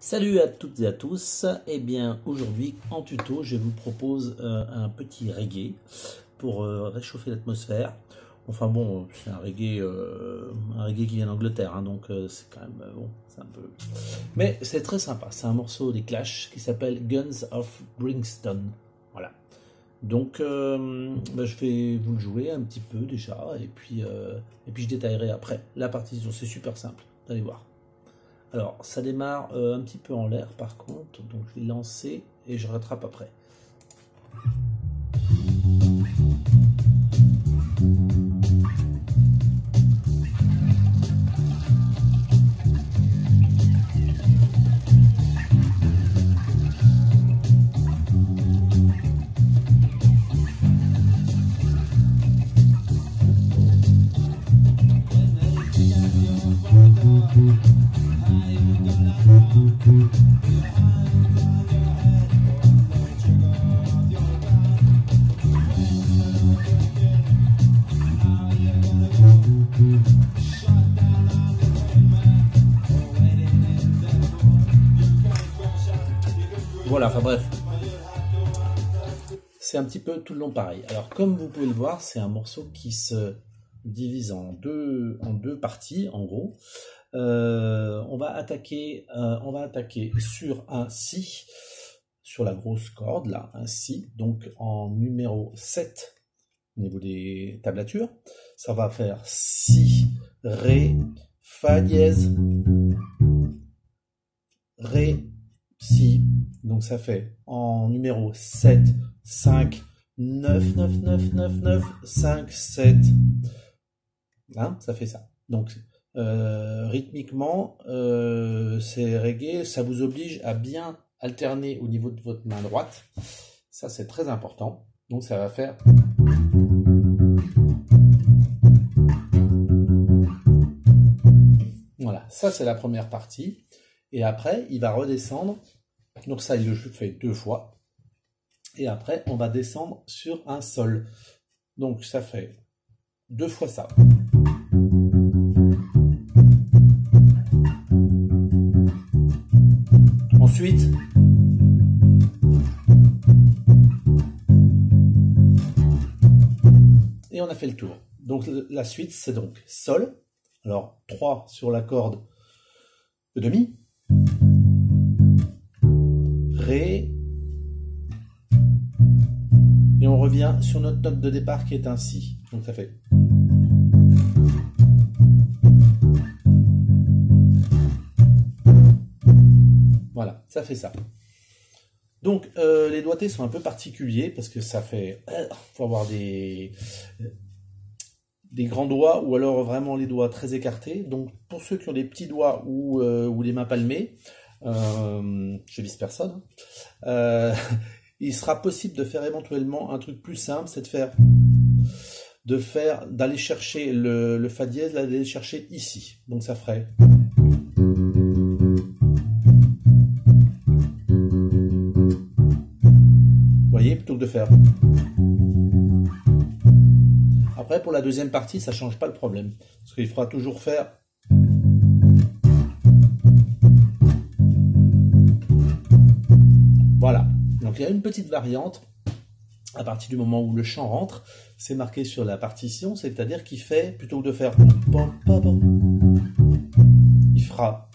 Salut à toutes et à tous. Eh bien aujourd'hui en tuto je vous propose un petit reggae pour réchauffer l'atmosphère. Enfin bon, c'est un reggae qui vient d'Angleterre, hein, donc c'est quand même bon, c'est un peu. Mais c'est très sympa. C'est un morceau des Clash qui s'appelle Guns of Brixton. Voilà. Donc je vais vous le jouer un petit peu déjà et puis je détaillerai après la partition. C'est super simple. Vous allez voir. Alors, ça démarre un petit peu en l'air par contre, donc je vais lancer et je rattrape après. Voilà, enfin bref, c'est un petit peu tout le long pareil. Alors comme vous pouvez le voir, c'est un morceau qui se divise en deux parties en gros. On va attaquer sur un Si, sur la grosse corde là, un Si, donc en numéro 7 au niveau des tablatures. Ça va faire Si, Ré, Fa dièse, Ré, Si. Donc ça fait en numéro 7, 5, 9, 9, 9, 9, 9, 5, 7. Hein, ça fait ça. Donc rythmiquement, c'est reggae, ça vous oblige à bien alterner au niveau de votre main droite. Ça c'est très important. Donc ça va faire... Voilà, ça c'est la première partie. Et après, il va redescendre. Donc ça, il le fait 2 fois. Et après, on va descendre sur un Sol. Donc ça fait 2 fois ça. Ensuite, et on a fait le tour. Donc la suite, c'est donc Sol. Alors 3 sur la corde de demi. Ré. Et on revient sur notre note de départ qui est un Si. Donc ça fait... Voilà, ça fait ça. Donc les doigtés sont un peu particuliers parce que ça fait... faut avoir des grands doigts ou alors vraiment les doigts très écartés. Donc pour ceux qui ont des petits doigts ou les mains palmées, je vise personne, il sera possible de faire éventuellement un truc plus simple, c'est d'aller chercher le Fa dièse, d'aller chercher ici. Donc ça ferait... Vous voyez, plutôt que de faire... Après, pour la deuxième partie, ça ne change pas le problème. Parce qu'il faudra toujours faire... Voilà. Donc il y a une petite variante. À partir du moment où le chant rentre, c'est marqué sur la partition, c'est-à-dire qu'il fait, plutôt que de faire... Il fera...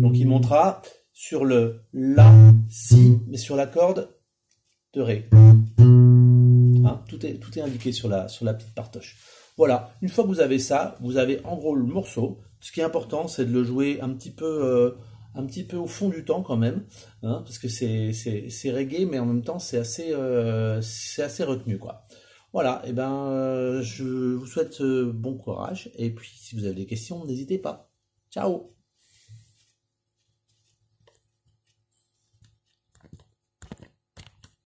Donc il montera sur le La, Si, mais sur la corde de Ré. Hein, tout est indiqué sur la petite partoche. Voilà, une fois que vous avez ça, vous avez en gros le morceau. Ce qui est important, c'est de le jouer un petit peu au fond du temps quand même, hein, parce que c'est reggae, mais en même temps c'est assez retenu quoi. Voilà, et ben je vous souhaite bon courage, et puis si vous avez des questions, n'hésitez pas. Ciao!